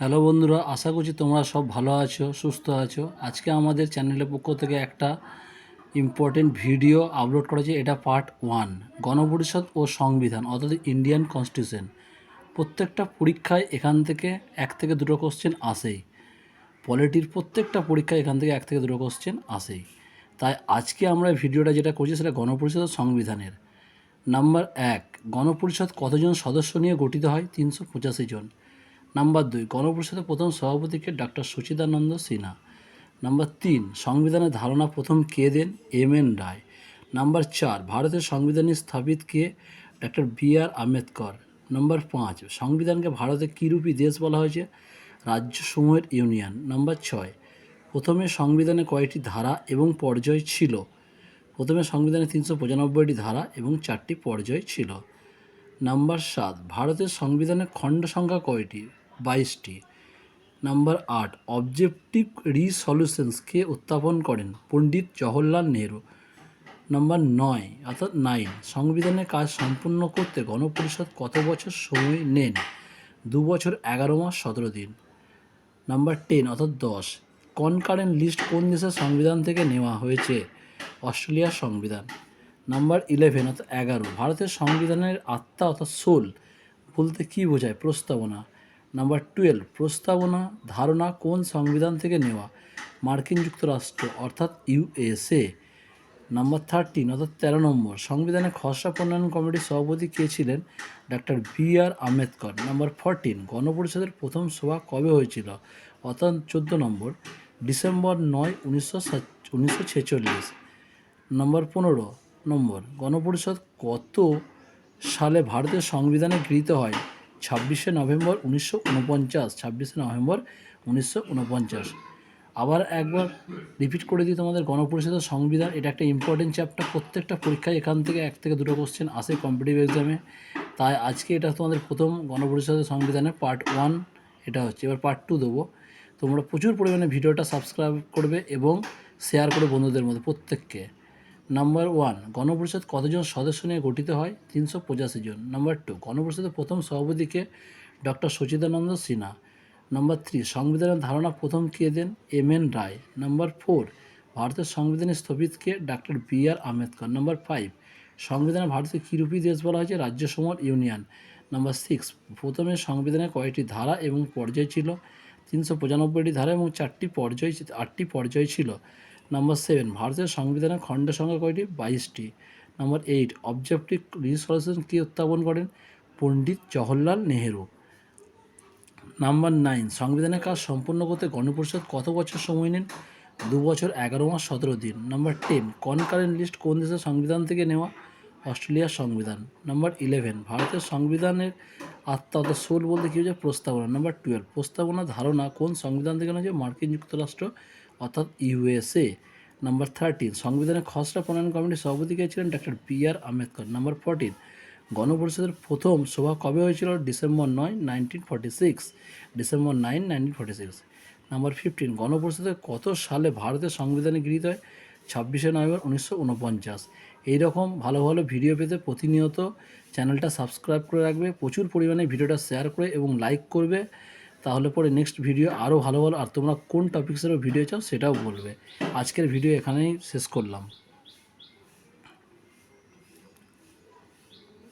Hello বন্ধুরা, আশা করছি তোমরা সব ভালো আছো, সুস্থ আছো। আজকে আমাদের চ্যানেলের পক্ষ থেকে একটা ইম্পর্টেন্ট ভিডিও আপলোড করেছে। এটা পার্ট 1, গণপরিষদ ও সংবিধান অর্থাৎ ইন্ডিয়ান কনস্টিটিউশন। প্রত্যেকটা পরীক্ষায় এখান থেকে 1 থেকে 2টো কোশ্চেন আসেই। পলিটির প্রত্যেকটা পরীক্ষায় এখান থেকে 1 থেকে 2টো কোশ্চেন আসেই। তাই আজকে আমরা ভিডিওটা যেটা করছি সেটা গণপরিষদ ও সংবিধানের। নাম্বার 1, গণপরিষদ কতজন সদস্য নিয়ে গঠিত হয়? 385 জন। নাম্বার 2, গণপরিষদের প্রথম সভাপতিকে ডক্টর সচিদানন্দ সিনহা। নাম্বার 3, সংবিধানের ধারণা প্রথম কে দেন? এম.এন. রায়। নাম্বার 4, ভারতের সংবিধানের স্থপতি কে? Doctor B R. আম্বেদকর। নাম্বার 5, সংবিধানকে ভারতের কীরূপী দেশ বলা হয়েছে? রাজ্যসমূহের ইউনিয়ন। নাম্বার 6, প্রথমে সংবিধানে কয়টি ধারা এবং পর্যায় ছিল? প্রথমে সংবিধানে 395টি ধারা এবং 4টি পর্যায় ছিল। নাম্বার 7, ভারতের সংবিধানের খণ্ড সংখ্যা কয়টি? 22টি। নাম্বার 8, অবজেক্টিভ রিসলিউশনস কে উত্থাপন করেন? পণ্ডিত জওহরলাল নেহরু। নাম্বার 9 অর্থাৎ 9, সংবিধানের কাজ সম্পূর্ণ করতে গণপরিষদ কত বছর সময় নেন? 2 বছর 11 মাস 17 দিন। নাম্বার 10 অর্থাৎ 10, কনকারেন্ট লিস্ট কোন দেশের সংবিধান থেকে নেওয়া হয়েছে? অস্ট্রেলিয়ার সংবিধান। নাম্বার 11 অর্থাৎ 11, ভারতের সংবিধানের আত্মা অর্থাৎ সোল বলতে কী বোঝায়? প্রস্তাবনা। নাম্বার 12, প্রস্তাবনা ধারণা কোন সংবিধান থেকে নেওয়া? মার্কিন যুক্তরাষ্ট্র অর্থাৎ ইউএসএ। নাম্বার 13 অর্থাৎ 13 নম্বর, সংবিধানের খসড়া প্রণয়ন কমিটির সভাপতি কে ছিলেন? Doctor B R. আম্বেদকর। নাম্বার 14, গণপরিষদের প্রথম সভা কবে হয়েছিল? অর্থাৎ 14 নম্বর, ডিসেম্বর 9, 1946। নম্বর 15 নম্বর, গণপরিষদ কত সালে ভারতের সংবিধানে গৃহীত হয়? 26শে নভেম্বর 1949। 26শে নভেম্বর 1949। আবার একবার রিপিট করে দিই তোমাদের, গণপরিষদের সংবিধান এটা একটা ইম্পর্টেন্ট চ্যাপ্টার। প্রত্যেকটা পরীক্ষায় এখান থেকে 1 থেকে 2টো কোশ্চেন আসে কম্পিটিটিভ এক্সামে। তাই আজকে এটা তোমাদের প্রথম গণপরিষদের সংবিধানের পার্ট 1 এটা হচ্ছে। এবার পার্ট 2 দেবো। তোমরা প্রচুর পরিমাণে ভিডিওটা সাবস্ক্রাইব করবে এবং শেয়ার করে বন্ধুদের মধ্যে প্রত্যেককে। নাম্বার 1, গণপরিষদ কতজন সদস্য নিয়ে গঠিত হয়? 385 জন। নাম্বার 2, গণপরিষদের প্রথম সভাপতিকে? ডক্টর সচিদানন্দ সিনহা। নাম্বার 3, সংবিধানের ধারণা প্রথম কে দেন? এম.এন. রায়। নাম্বার 4, ভারতের সংবিধানের স্থপতিকে? Doctor B R. আম্বেদকর। নাম্বার 5, সংবিধানে ভারতের কীরূপী দেশ বলা হয়েছে? রাজ্যসমূহের ইউনিয়ন। নাম্বার 6, প্রথমে সংবিধানে কয়টি ধারা এবং পর্যায় ছিল? 395টি ধারা এবং 8টি পর্যায় ছিল। নাম্বার 7, ভারতের সংবিধানের খণ্ড সংখ্যা কয়টি? 22টি। নাম্বার 8, অবজেক্টিভ রিসলিউশন কে উত্থাপন করেন? পণ্ডিত জওহরলাল নেহরু। নাম্বার 9, সংবিধানের কাজ সম্পূর্ণ করতে গণপরিষদ কত বছর সময় নেন? 2 বছর 11 মাস 17 দিন। নাম্বার 10, কনকারেন্ট লিস্ট কোন দেশের সংবিধান থেকে নেওয়া? অস্ট্রেলিয়ার সংবিধান। নাম্বার 11, ভারতের সংবিধানের আত্মা অর্থাৎ সোল বলতে কী হচ্ছে? প্রস্তাবনা। নাম্বার 12, প্রস্তাবনা ধারণা কোন সংবিধান থেকে নেওয়া হয়েছে? মার্কিন যুক্তরাষ্ট্র অর্থাৎ ইউএসএ। নাম্বার 13, সংবিধানের খসড়া প্রণয়ন কমিটির সভাপতি কে ছিলেন? Doctor B R. আম্বেদকর। নাম্বার 14, গণপরিষদের প্রথম সভা কবে হয়েছিল? ডিসেম্বর 9, 1946। ডিসেম্বর 9, 1946। নাম্বার 15, গণপরিষদের কত সালে ভারতের সংবিধানে গৃহীত হয়? 26শে নভেম্বর 1949। এইরকম ভালো ভালো ভিডিও পেতে প্রতিনিয়ত চ্যানেলটা সাবস্ক্রাইব করে রাখবে, প্রচুর পরিমাণে ভিডিওটা শেয়ার করে এবং লাইক করবে। তাহলে পরে নেক্সট ভিডিও আরও ভালো ভালো, আর তোমরা কোন টপিক্সেরও ভিডিও চাও সেটাও বলবে। আজকের ভিডিও এখানেই শেষ করলাম।